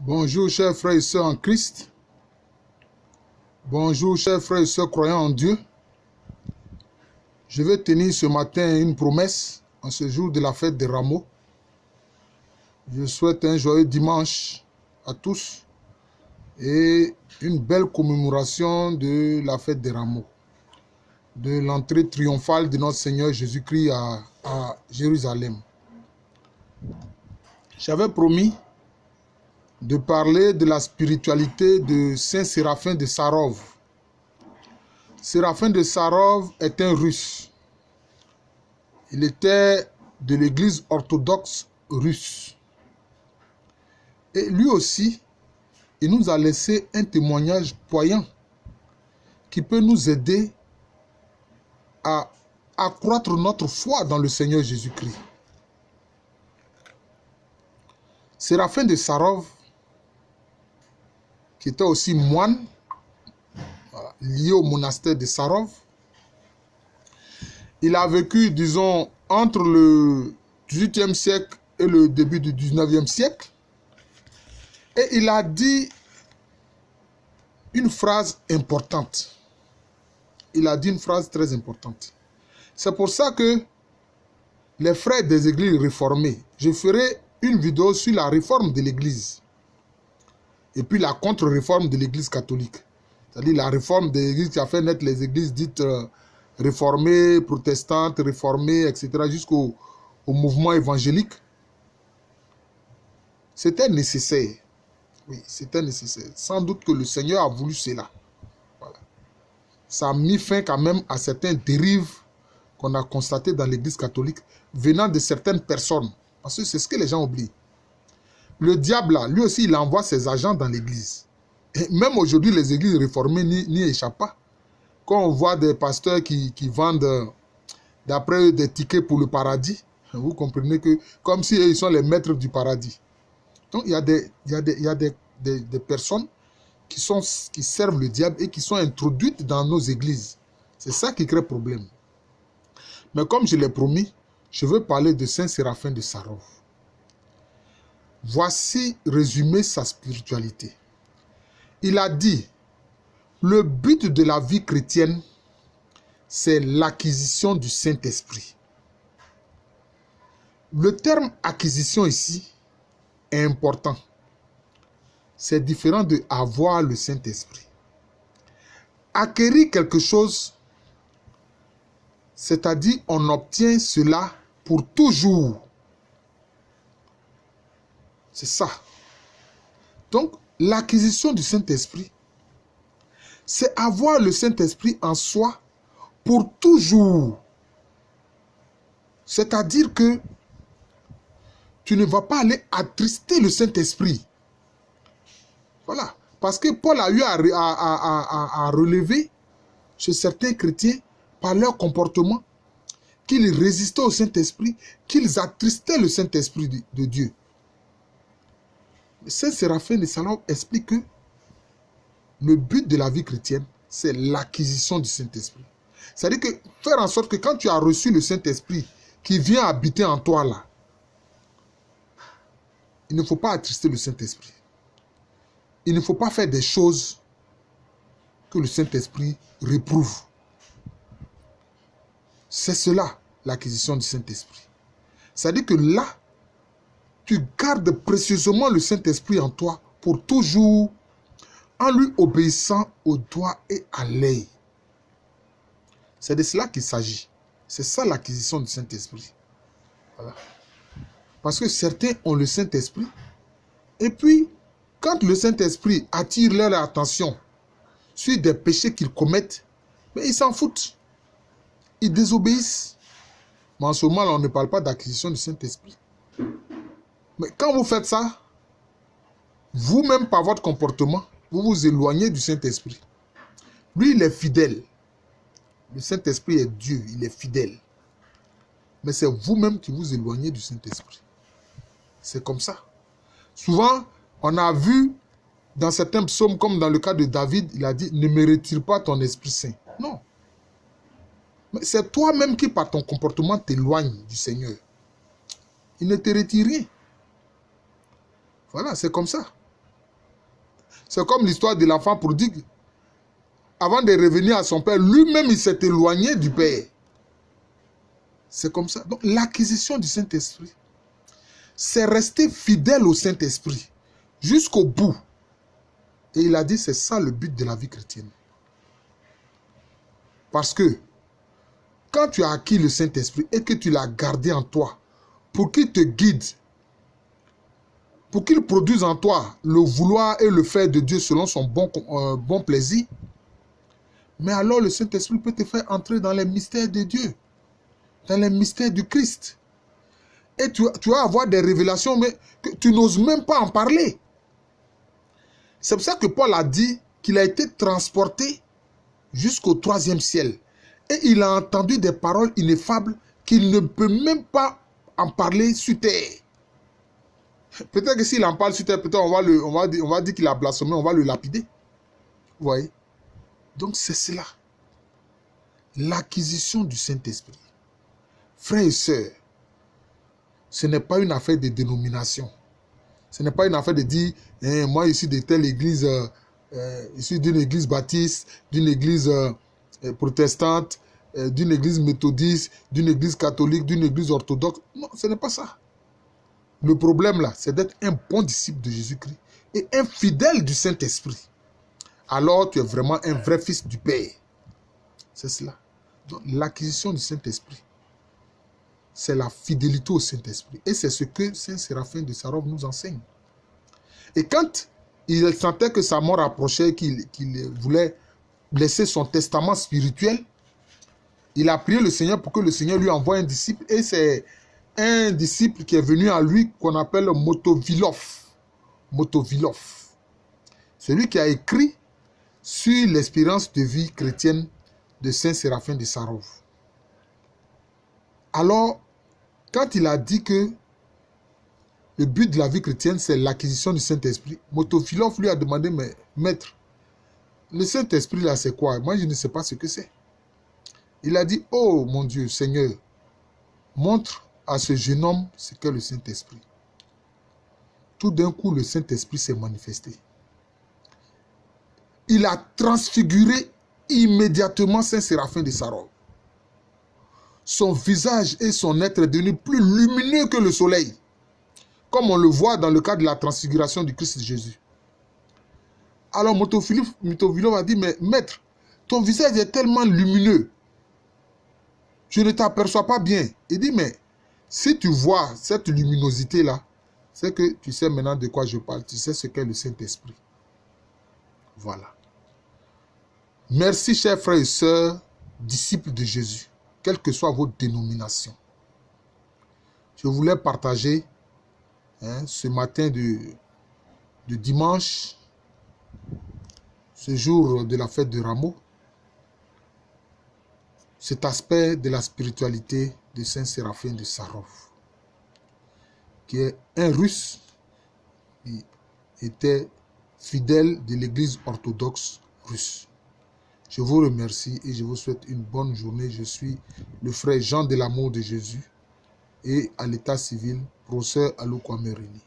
Bonjour chers frères et sœurs en Christ. Bonjour chers frères et sœurs croyants en Dieu. Je vais tenir ce matin une promesse en ce jour de la fête des Rameaux. Je souhaite un joyeux dimanche à tous et une belle commémoration de la fête des Rameaux, de l'entrée triomphale de notre Seigneur Jésus-Christ à Jérusalem. J'avais promis de parler de la spiritualité de Saint Séraphin de Sarov. Séraphin de Sarov est un Russe. Il était de l'église orthodoxe russe. Et lui aussi, il nous a laissé un témoignage poignant qui peut nous aider à accroître notre foi dans le Seigneur Jésus-Christ. Séraphin de Sarov, qui était aussi moine, lié au monastère de Sarov. Il a vécu, disons, entre le XVIIIe siècle et le début du XIXe siècle. Et il a dit une phrase importante. Il a dit une phrase très importante. C'est pour ça que les frères des églises réformées, je ferai une vidéo sur la réforme de l'église et puis la contre-réforme de l'église catholique. C'est-à-dire la réforme de l'église qui a fait naître les églises dites réformées, protestantes, réformées, etc. jusqu'au mouvement évangélique. C'était nécessaire. Oui, c'était nécessaire. Sans doute que le Seigneur a voulu cela. Voilà. Ça a mis fin quand même à certaines dérives qu'on a constatées dans l'église catholique venant de certaines personnes. Parce que c'est ce que les gens oublient. Le diable, là, lui aussi, il envoie ses agents dans l'église. Et même aujourd'hui, les églises réformées n'y échappent pas. Quand on voit des pasteurs qui vendent, d'après eux, des tickets pour le paradis, vous comprenez que, comme si ils sont les maîtres du paradis. Donc, il y a des personnes qui servent le diable et qui sont introduites dans nos églises. C'est ça qui crée problème. Mais comme je l'ai promis, je veux parler de Saint Séraphin de Sarov. Voici résumé sa spiritualité. Il a dit, le but de la vie chrétienne, c'est l'acquisition du Saint-Esprit. Le terme acquisition ici est important. C'est différent de avoir le Saint-Esprit. Acquérir quelque chose, c'est-à-dire on obtient cela pour toujours. C'est ça. Donc, l'acquisition du Saint-Esprit, c'est avoir le Saint-Esprit en soi pour toujours. C'est-à-dire que tu ne vas pas aller attrister le Saint-Esprit. Voilà. Parce que Paul a eu à relever chez certains chrétiens, par leur comportement, qu'ils résistaient au Saint-Esprit, qu'ils attristaient le Saint-Esprit de Dieu. Saint Séraphin de Sarov explique que le but de la vie chrétienne, c'est l'acquisition du Saint-Esprit. C'est-à-dire que faire en sorte que quand tu as reçu le Saint-Esprit qui vient habiter en toi là, il ne faut pas attrister le Saint-Esprit. Il ne faut pas faire des choses que le Saint-Esprit réprouve. C'est cela, l'acquisition du Saint-Esprit. C'est-à-dire que là, tu gardes précieusement le Saint-Esprit en toi pour toujours, en lui obéissant au doigt et à l'œil. C'est de cela qu'il s'agit. C'est ça l'acquisition du Saint-Esprit. Voilà. Parce que certains ont le Saint-Esprit, et puis, quand le Saint-Esprit attire leur attention sur des péchés qu'ils commettent, mais ils s'en foutent. Ils désobéissent. Mais en ce moment, on ne parle pas d'acquisition du Saint-Esprit. Mais quand vous faites ça, vous-même, par votre comportement, vous vous éloignez du Saint-Esprit. Lui, il est fidèle. Le Saint-Esprit est Dieu, il est fidèle. Mais c'est vous-même qui vous éloignez du Saint-Esprit. C'est comme ça. Souvent, on a vu dans certains psaumes, comme dans le cas de David, il a dit, ne me retire pas ton Esprit Saint. Non. Mais c'est toi-même qui, par ton comportement, t'éloignes du Seigneur. Il ne te retire rien. Voilà, c'est comme ça. C'est comme l'histoire de l'enfant prodigue. Avant de revenir à son père, lui-même, il s'est éloigné du père. C'est comme ça. Donc, l'acquisition du Saint-Esprit, c'est rester fidèle au Saint-Esprit jusqu'au bout. Et il a dit, c'est ça le but de la vie chrétienne. Parce que, quand tu as acquis le Saint-Esprit et que tu l'as gardé en toi, pour qu'il te guide, pour qu'il produise en toi le vouloir et le faire de Dieu selon son bon plaisir, mais alors le Saint-Esprit peut te faire entrer dans les mystères de Dieu, dans les mystères du Christ. Et tu vas avoir des révélations, mais que tu n'oses même pas en parler. C'est pour ça que Paul a dit qu'il a été transporté jusqu'au 3e ciel. Et il a entendu des paroles ineffables qu'il ne peut même pas en parler sur terre. Peut-être que s'il en parle sur terre, peut-être on va dire qu'il a blasphémé, on va le lapider. Vous voyez? Donc c'est cela. L'acquisition du Saint-Esprit. Frères et sœurs, ce n'est pas une affaire de dénomination. Ce n'est pas une affaire de dire, moi je suis de telle église, je suis d'une église baptiste, d'une église protestante, d'une église méthodiste, d'une église catholique, d'une église orthodoxe. Non, ce n'est pas ça. Le problème là, c'est d'être un bon disciple de Jésus-Christ et un fidèle du Saint-Esprit. Alors tu es vraiment un vrai fils du Père. C'est cela. Donc l'acquisition du Saint-Esprit, c'est la fidélité au Saint-Esprit. Et c'est ce que Saint Séraphin de Sarov nous enseigne. Et quand il sentait que sa mort approchait, qu'il voulait laisser son testament spirituel, il a prié le Seigneur pour que le Seigneur lui envoie un disciple. Et c'est un disciple qui est venu à lui qu'on appelle Motovilov. Motovilov. Celui qui a écrit sur l'expérience de vie chrétienne de Saint Séraphin de Sarov. Alors, quand il a dit que le but de la vie chrétienne, c'est l'acquisition du Saint-Esprit, Motovilov lui a demandé, mais maître, le Saint-Esprit là, c'est quoi? Moi, je ne sais pas ce que c'est. Il a dit, oh mon Dieu, Seigneur, montre à ce jeune homme ce qu'est le Saint-Esprit. Tout d'un coup, le Saint-Esprit s'est manifesté. Il a transfiguré immédiatement Saint Séraphin de Sarov. Son visage et son être est devenu plus lumineux que le soleil, comme on le voit dans le cas de la transfiguration du Christ Jésus. Alors Motovilov a dit, mais maître, ton visage est tellement lumineux, je ne t'aperçois pas bien. Il dit, mais si tu vois cette luminosité-là, c'est que tu sais maintenant de quoi je parle, tu sais ce qu'est le Saint-Esprit. Voilà. Merci, chers frères et sœurs, disciples de Jésus, quelles que soient vos dénominations. Je voulais partager ce matin de dimanche, ce jour de la fête de Rameau, cet aspect de la spiritualité de Saint Séraphin de Sarov, qui est un Russe qui était fidèle de l'église orthodoxe russe. Je vous remercie et je vous souhaite une bonne journée. Je suis le frère Jean de l'amour de Jésus et à l'état civil, professeur Alou Kwame Reni.